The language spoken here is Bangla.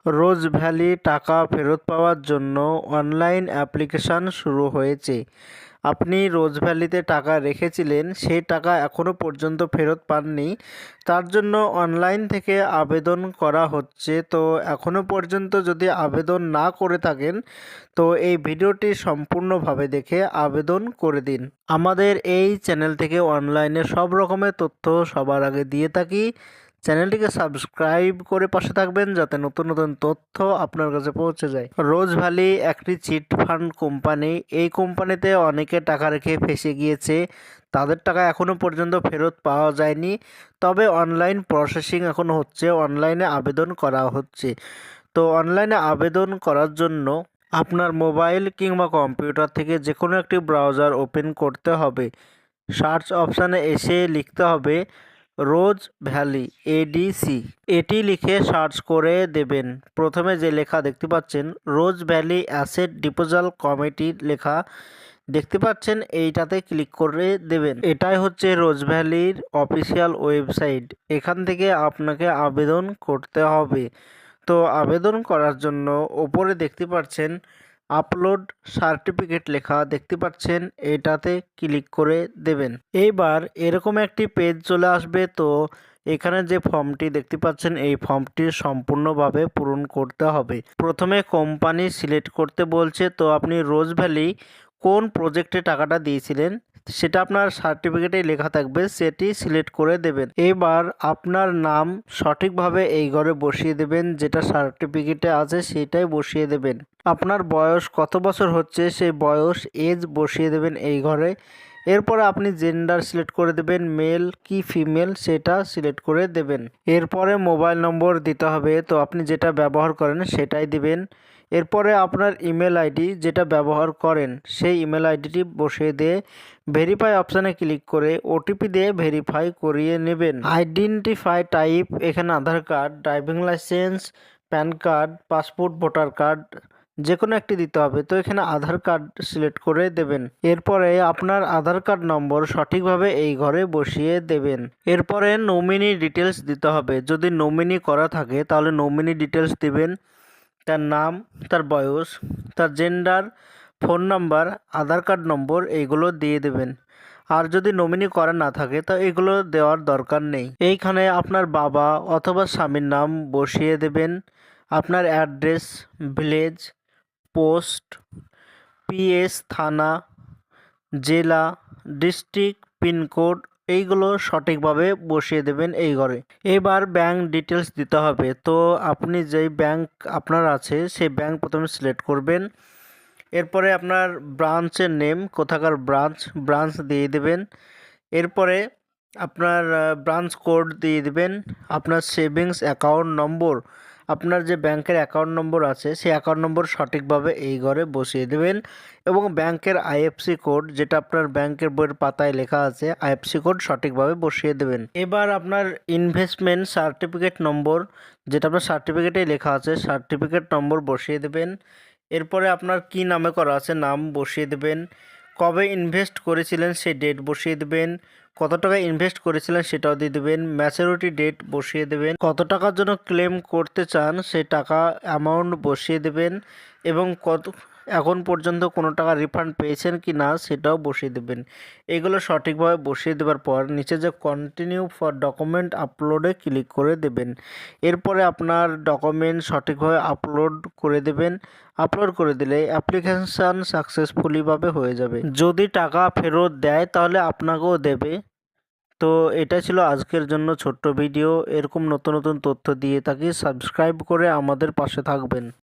রোজ ভ্যালি টাকা ফেরত পাওয়ার জন্য অনলাইন অ্যাপ্লিকেশন শুরু হয়েছে। আপনি রোজ ভ্যালিতে টাকা রেখেছিলেন, সেই টাকা এখনও পর্যন্ত ফেরত পাননি, তার জন্য অনলাইন থেকে আবেদন করা হচ্ছে। তো এখনও পর্যন্ত যদি আবেদন না করে থাকেন, তো এই ভিডিওটি সম্পূর্ণভাবে দেখে আবেদন করে দিন। আমাদের এই চ্যানেল থেকে অনলাইনে সব রকমের তথ্য সবার আগে দিয়ে থাকি। চ্যানেলটিকে সাবস্ক্রাইব করে পাশে থাকবেন যাতে নতুন নতুন তথ্য আপনার কাছে পৌঁছে যায়। রোজ ভ্যালি একটি চিট ফান্ড কোম্পানি। এই কোম্পানিতে অনেকে টাকা রেখে ফেঁসে গিয়েছে, তাদের টাকা এখনও পর্যন্ত ফেরত পাওয়া যায়নি। তবে অনলাইন প্রসেসিং এখনও হচ্ছে, অনলাইনে আবেদন করা হচ্ছে। তো অনলাইনে আবেদন করার জন্য আপনার মোবাইল কিংবা কম্পিউটার থেকে যে কোনো একটি ব্রাউজার ওপেন করতে হবে। সার্চ অপশানে এসে লিখতে হবে রোজ ভ্যালি এডিসি, এটি লিখে সার্চ করে দেবেন। প্রথমে যে লেখা দেখতে পাচ্ছেন রোজ ভ্যালি অ্যাসেট ডিপোজাল কমিটি লেখা দেখতে পাচ্ছেন, এইটাতে ক্লিক করে দেবেন। এটাই হচ্ছে রোজ ভ্যালির অফিসিয়াল ওয়েবসাইট। এখান থেকে আপনাকে আবেদন করতে হবে। তো আবেদন করার জন্য ওপরে দেখতে পাচ্ছেন আপলোড সার্টিফিকেট লেখা দেখতে পাচ্ছেন, এটাতে ক্লিক করে দেবেন। এইবার এরকম একটি পেজ চলে আসবে। তো এখানে যে ফর্মটি দেখতে পাচ্ছেন, এই ফর্মটি সম্পূর্ণভাবে পূরণ করতে হবে। প্রথমে কোম্পানি সিলেক্ট করতে বলছে। তো আপনি রোজ ভ্যালি কোন প্রজেক্টে টাকাটা দিয়েছিলেন সেটা আপনার সার্টিফিকেটে লেখা থাকবে, সেটি সিলেক্ট করে দেবেন। এবার আপনার নাম সঠিকভাবে এই ঘরে বসিয়ে দেবেন, যেটা সার্টিফিকেটে আছে সেটাই বসিয়ে দেবেন। আপনার বয়স কত বছর হচ্ছে সেই বয়স এজ বসিয়ে দেবেন এই ঘরে। এরপরে আপনি জেন্ডার সিলেক্ট করে দেবেন, মেল কি ফিমেল সেটা সিলেক্ট করে দেবেন। এরপরে মোবাইল নম্বর দিতে হবে। তো আপনি যেটা ব্যবহার করেন সেটাই দিবেন। এরপরে আপনার ইমেল আইডি যেটা ব্যবহার করেন সেই ইমেল আইডিটি বসিয়ে দিয়ে ভেরিফাই অপশানে ক্লিক করে ওটিপি দিয়ে ভেরিফাই করিয়ে নেবেন। আইডেন্টিফাই টাইপ এখানে Aadhaar card, driving licence, PAN card, passport, voter card যে কোনো একটি দিতে হবে। তো এখানে আধার কার্ড সিলেক্ট করে দেবেন। এরপরে আপনার আধার কার্ড নম্বর সঠিকভাবে এই ঘরে বসিয়ে দেবেন। এরপরে নমিনি ডিটেলস দিতে হবে। যদি নমিনি করা থাকে তাহলে নমিনি ডিটেলস দিবেন, তার নাম, তার বয়স, তার জেন্ডার, ফোন নাম্বার, আধার কার্ড নম্বর এইগুলো দিয়ে দেবেন। আর যদি নমিনি করা না থাকে তো এগুলো দেওয়ার দরকার নেই। এইখানে আপনার বাবা অথবা স্বামীর নাম বসিয়ে দেবেন, আপনার অ্যাড্রেস, ভিলেজ, পোস্ট, পিএস, থানা, জেলা, ডিস্ট্রিক্ট, পিনকোড এইগুলো সঠিকভাবে বসিয়ে দেবেন এই ঘরে। এবার ব্যাংক ডিটেলস দিতে হবে। তো আপনি যেই ব্যাংক আপনার আছে সেই ব্যাংক প্রথমে সিলেক্ট করবেন। এরপরে আপনার ব্রাঞ্চের নেম, কোথাকার ব্রাঞ্চ দিয়ে দেবেন। এরপরে আপনার ব্রাঞ্চ কোড দিয়ে দেবেন। আপনার সেভিংস অ্যাকাউন্ট নম্বর, আপনার যে ব্যাংকের অ্যাকাউন্ট নম্বর আছে সেই অ্যাকাউন্ট নম্বর সঠিকভাবে এই ঘরে বসিয়ে দেবেন এবং ব্যাংকের আইএফসি কোড যেটা আপনার ব্যাংকের বইয়ের পাতায় লেখা আছে আইএফসি কোড সঠিকভাবে বসিয়ে দেবেন। এবার আপনার ইনভেস্টমেন্ট সার্টিফিকেট নম্বর যেটা আপনার সার্টিফিকেটে লেখা আছে সার্টিফিকেট নম্বর বসিয়ে দেবেন। এরপরে আপনার কি নামে করা আছে নাম বসিয়ে দেবেন, কবে ইনভেস্ট করেছিলেন সেই ডেট বসিয়ে দেবেন, কত টাকা ইনভেস্ট করেছিলেন সেটাও দিয়ে দেবেন, ম্যাচুরিটি ডেট বসিয়ে দেবেন, কত টাকার জন্য ক্লেম করতে চান সেই টাকা অ্যামাউন্ট বসিয়ে দেবেন এবং কত এখন পর্যন্ত কোনো টাকা রিফান্ড পেয়েছেন কি না সেটাও বসিয়ে দেবেন। এগুলো সঠিকভাবে বসিয়ে দেওয়ার পর নিচে যে কন্টিনিউ ফর ডকুমেন্ট আপলোডে ক্লিক করে দেবেন। এরপরে আপনার ডকুমেন্ট সঠিকভাবে আপলোড করে দেবেন। আপলোড করে দিলে অ্যাপ্লিকেশান সাকসেসফুলিভাবে হয়ে যাবে। যদি টাকা ফেরত দেয় তাহলে আপনাকেও দেবে। তো এটা ছিল আজকের জন্য ছোট্ট ভিডিও। এরকম নতুন নতুন তথ্য দিয়ে থাকি, সাবস্ক্রাইব করে আমাদের পাশে থাকবেন।